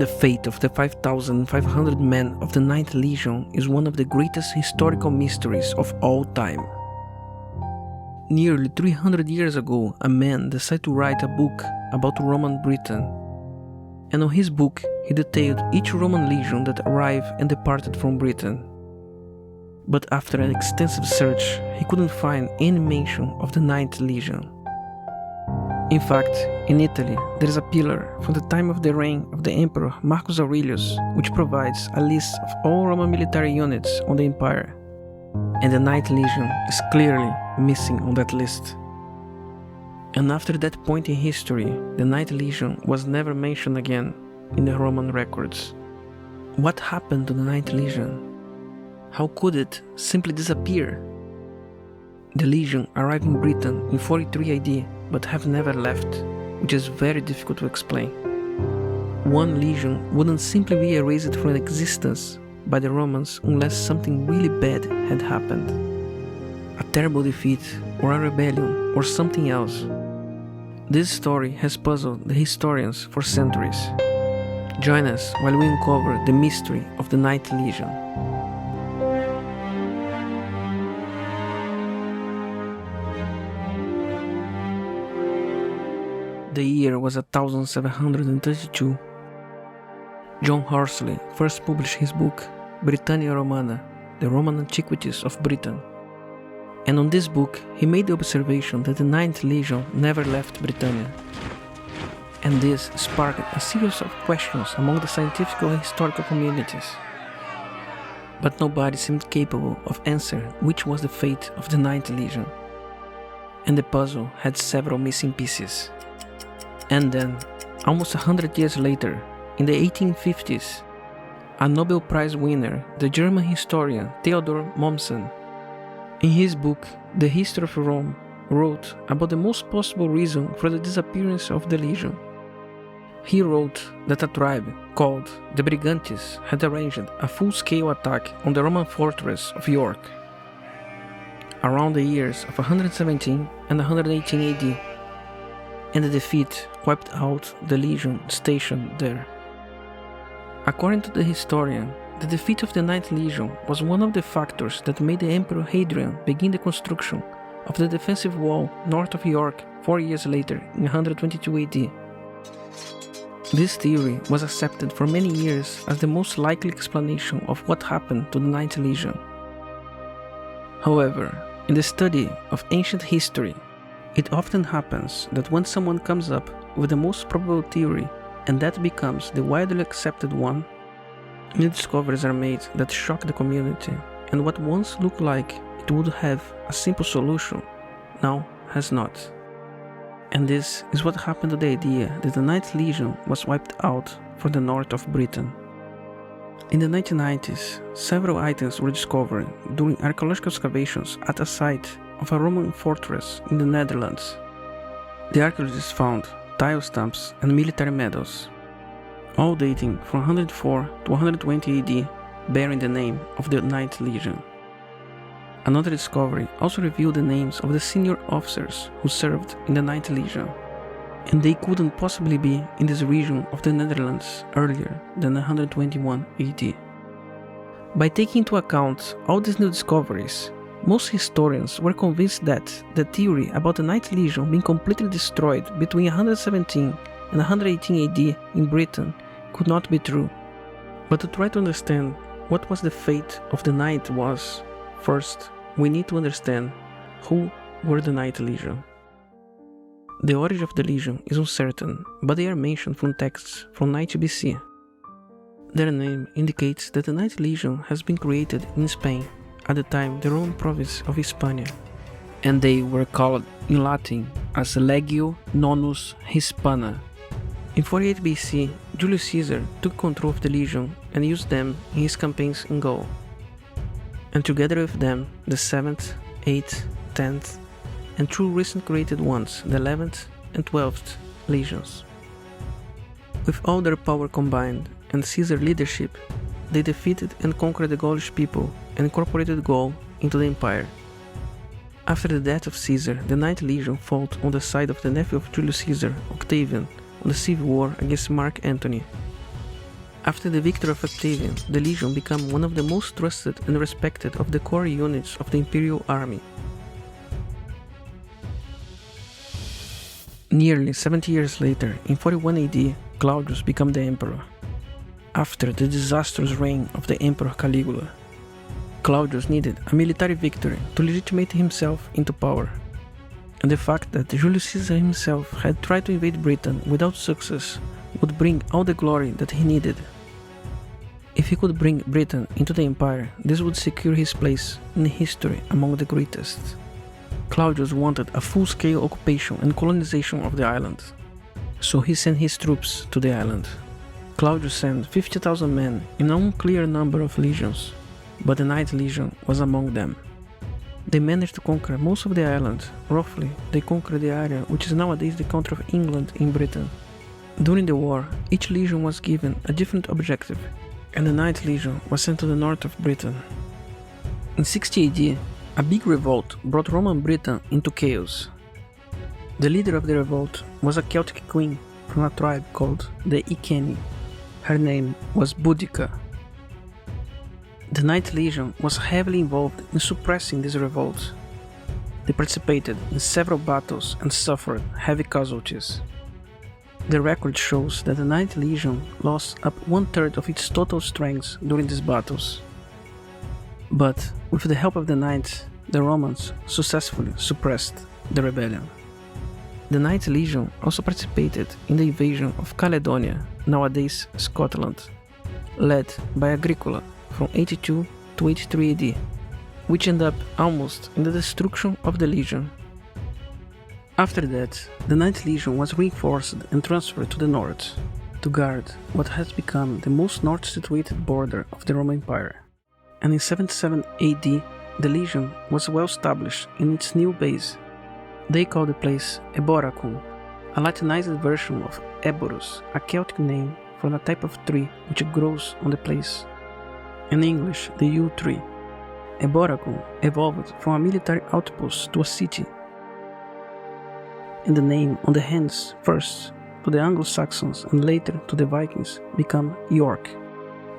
The fate of the 5,500 men of the 9th Legion is one of the greatest historical mysteries of all time. Nearly 300 years ago, a man decided to write a book about Roman Britain. And on his book, he detailed each Roman legion that arrived and departed from Britain. But after an extensive search, he couldn't find any mention of the 9th Legion. In fact, in Italy, there is a pillar from the time of the reign of the Emperor Marcus Aurelius which provides a list of all Roman military units on the empire. And the 9th Legion is clearly missing on that list. And after that point in history, the 9th Legion was never mentioned again in the Roman records. What happened to the 9th Legion? How could it simply disappear? The Legion arrived in Britain in 43 AD, but have never left, which is very difficult to explain. One legion wouldn't simply be erased from existence by the Romans unless something really bad had happened. A terrible defeat, or a rebellion, or something else. This story has puzzled the historians for centuries. Join us while we uncover the mystery of the 9th Legion. The year was 1732. John Horsley first published his book, Britannia Romana, the Roman Antiquities of Britain. And on this book, he made the observation that the 9th Legion never left Britannia. And this sparked a series of questions among the scientific and historical communities. But nobody seemed capable of answering which was the fate of the 9th Legion. And the puzzle had several missing pieces. And then, almost 100 years later, in the 1850s, a Nobel Prize winner, the German historian Theodor Mommsen, in his book The History of Rome, wrote about the most possible reason for the disappearance of the Legion. He wrote that a tribe called the Brigantes had arranged a full-scale attack on the Roman fortress of York around the years of 117 and 118 AD. And the defeat wiped out the legion stationed there. According to the historian, the defeat of the 9th Legion was one of the factors that made the Emperor Hadrian begin the construction of the defensive wall north of York 4 years later in 122 AD. This theory was accepted for many years as the most likely explanation of what happened to the 9th Legion. However, in the study of ancient history, it often happens that when someone comes up with the most probable theory and that becomes the widely accepted one, new discoveries are made that shock the community, and what once looked like it would have a simple solution now has not. And this is what happened to the idea that the 9th Legion was wiped out from the north of Britain. In the 1990s, several items were discovered during archaeological excavations at a site of a Roman fortress in the Netherlands. The archaeologists found tile stamps and military medals, all dating from 104 to 120 AD, bearing the name of the 9th Legion. Another discovery also revealed the names of the senior officers who served in the 9th Legion, and they couldn't possibly be in this region of the Netherlands earlier than 121 AD. By taking into account all these new discoveries, most historians were convinced that the theory about the 9th Legion being completely destroyed between 117 and 118 AD in Britain could not be true. But to try to understand what was the fate of the 9th was, first, we need to understand who were the 9th Legion. The origin of the Legion is uncertain, but they are mentioned from texts from 90 BC. Their name indicates that the 9th Legion has been created in Spain, at the time the Roman province of Hispania, and they were called in Latin as Legio Nonus Hispana. In 48 BC, Julius Caesar took control of the legion and used them in his campaigns in Gaul, and together with them the 7th, 8th, 10th, and two recent created ones, the 11th and 12th legions. With all their power combined and Caesar's leadership, they defeated and conquered the Gaulish people and incorporated Gaul into the empire. After the death of Caesar, the 9th Legion fought on the side of the nephew of Julius Caesar, Octavian, on the civil war against Mark Antony. After the victory of Octavian, the Legion became one of the most trusted and respected of the core units of the imperial army. Nearly 70 years later, in 41 AD, Claudius became the emperor. After the disastrous reign of the Emperor Caligula, Claudius needed a military victory to legitimate himself into power. And the fact that Julius Caesar himself had tried to invade Britain without success would bring all the glory that he needed. If he could bring Britain into the empire, this would secure his place in history among the greatest. Claudius wanted a full-scale occupation and colonization of the island, so he sent his troops to the island. Claudius sent 50,000 men in an unclear number of legions, but the Ninth Legion was among them. They managed to conquer most of the island. Roughly, they conquered the area which is nowadays the country of England in Britain. During the war, each legion was given a different objective, and the Ninth Legion was sent to the north of Britain. In 60 AD, a big revolt brought Roman Britain into chaos. The leader of the revolt was a Celtic queen from a tribe called the Iceni. Her name was Boudica. The Ninth Legion was heavily involved in suppressing this revolt. They participated in several battles and suffered heavy casualties. The record shows that the Ninth Legion lost up 1/3 of its total strength during these battles. But with the help of the Ninth, the Romans successfully suppressed the rebellion. The Ninth Legion also participated in the invasion of Caledonia, nowadays Scotland, led by Agricola from 82 to 83 AD, which ended up almost in the destruction of the Legion. After that, the Ninth Legion was reinforced and transferred to the north, to guard what has become the most north-situated border of the Roman Empire. And in 77 AD, the Legion was well established in its new base. They called the place Eboracum, a Latinized version of Eborus, a Celtic name for a type of tree which grows on the place. In English, the yew tree. Eboracum evolved from a military outpost to a city, and the name on the hands first to the Anglo-Saxons and later to the Vikings became York.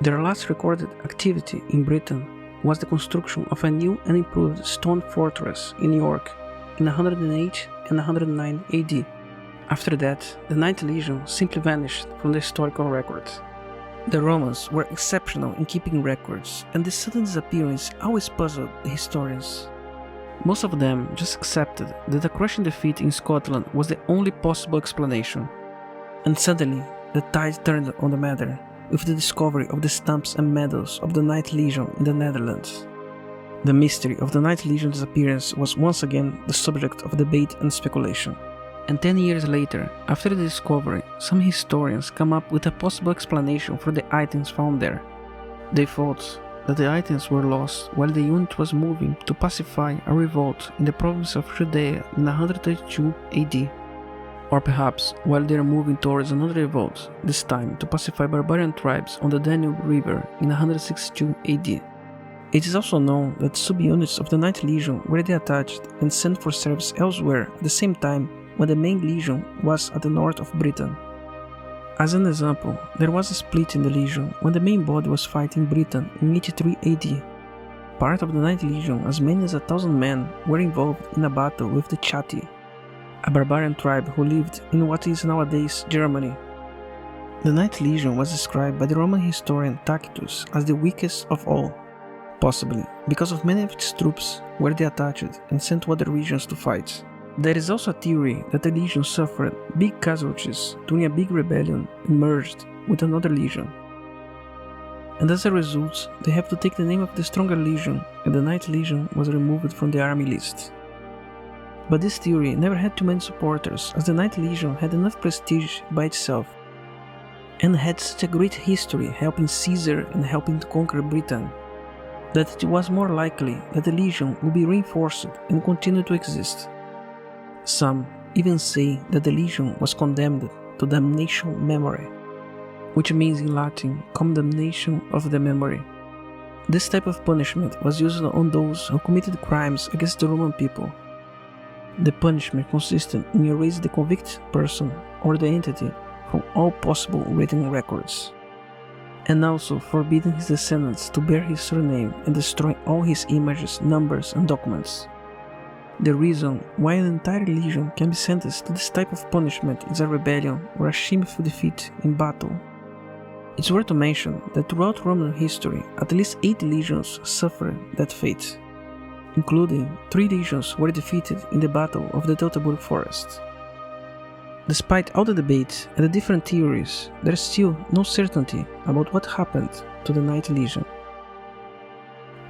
Their last recorded activity in Britain was the construction of a new and improved stone fortress in York in 108 and 109 AD. After that, the Ninth Legion simply vanished from the historical records. The Romans were exceptional in keeping records, and this sudden disappearance always puzzled the historians. Most of them just accepted that a crushing defeat in Scotland was the only possible explanation. And suddenly, the tide turned on the matter, with the discovery of the stamps and medals of the Ninth Legion in the Netherlands. The mystery of the Ninth Legion disappearance was once again the subject of debate and speculation. And 10 years later, after the discovery, some historians come up with a possible explanation for the items found there. They thought that the items were lost while the unit was moving to pacify a revolt in the province of Judea in 132 AD. Or perhaps while they are moving towards another revolt, this time to pacify barbarian tribes on the Danube River in 162 AD. It is also known that subunits of the Ninth Legion were detached and sent for service elsewhere at the same time when the main legion was at the north of Britain. As an example, there was a split in the legion when the main body was fighting Britain in 83 AD. Part of the Ninth Legion, as many as 1,000 men, were involved in a battle with the Chatti, a barbarian tribe who lived in what is nowadays Germany. The Ninth Legion was described by the Roman historian Tacitus as the weakest of all, possibly because of many of its troops were detached and sent to other regions to fight. There is also a theory that the legion suffered big casualties during a big rebellion and merged with another legion. And as a result, they have to take the name of the stronger legion, and the Ninth Legion was removed from the army list. But this theory never had too many supporters, as the Ninth Legion had enough prestige by itself, and had such a great history helping Caesar and helping to conquer Britain, that it was more likely that the legion would be reinforced and continue to exist. Some even say that the legion was condemned to damnation memory, which means in Latin, condemnation of the memory. This type of punishment was used on those who committed crimes against the Roman people. The punishment consisted in erasing the convicted person or the entity from all possible written records. and also forbidding his descendants to bear his surname and destroying all his images, numbers, and documents. The reason why an entire legion can be sentenced to this type of punishment is a rebellion or a shameful defeat in battle. It's worth to mention that throughout Roman history, at least 8 legions suffered that fate, including 3 legions were defeated in the Battle of the Teutoburg Forest. Despite all the debate and the different theories, there is still no certainty about what happened to the Ninth Legion.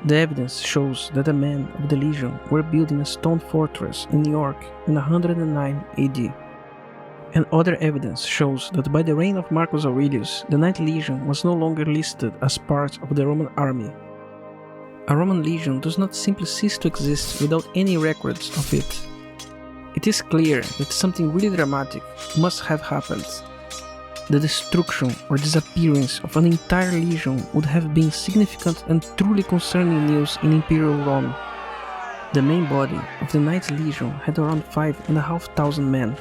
The evidence shows that the men of the Legion were building a stone fortress in New York in 109 AD. And other evidence shows that by the reign of Marcus Aurelius, the Ninth Legion was no longer listed as part of the Roman army. A Roman legion does not simply cease to exist without any records of it. It is clear that something really dramatic must have happened. The destruction or disappearance of an entire legion would have been significant and truly concerning news in Imperial Rome. The main body of the Ninth Legion had around 5,500 men,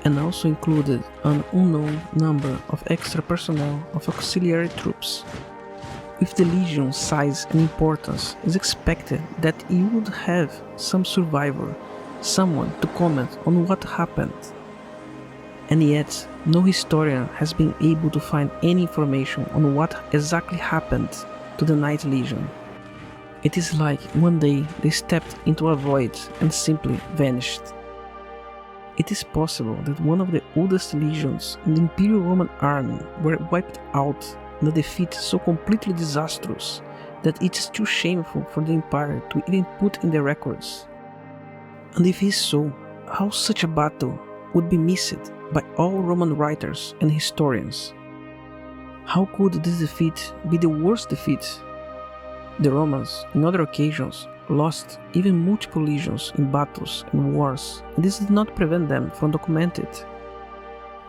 and also included an unknown number of extra personnel of auxiliary troops. With the legion's size and importance, it is expected that it would have some survivor, someone to comment on what happened. And yet, no historian has been able to find any information on what exactly happened to the Ninth Legion. It is like one day they stepped into a void and simply vanished. It is possible that one of the oldest legions in the Imperial Roman army were wiped out in a defeat so completely disastrous that it is too shameful for the Empire to even put in the records. And if it is so, how such a battle would be missed by all Roman writers and historians? How could this defeat be the worst defeat? The Romans, in other occasions, lost even multiple legions in battles and wars, and this did not prevent them from documenting it.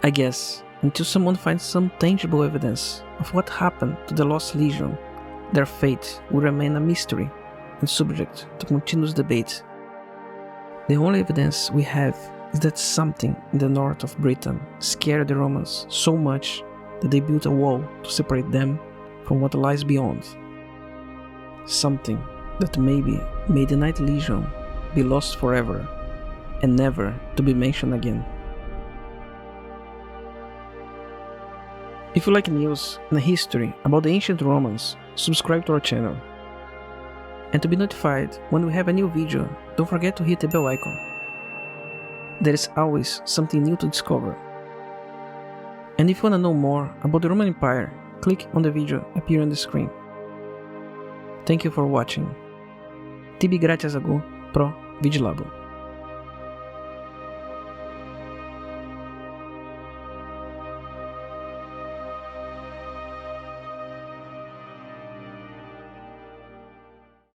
I guess, until someone finds some tangible evidence of what happened to the lost legion, their fate will remain a mystery and subject to continuous debate. The only evidence we have is that something in the north of Britain scared the Romans so much that they built a wall to separate them from what lies beyond. Something that maybe made the Ninth Legion be lost forever and never to be mentioned again. If you like news and history about the ancient Romans, subscribe to our channel. And to be notified when we have a new video, don't forget to hit the bell icon. There is always something new to discover. And if you want to know more about the Roman Empire, click on the video appearing on the screen. Thank you for watching. Tibi gratias ago pro Vidilabo.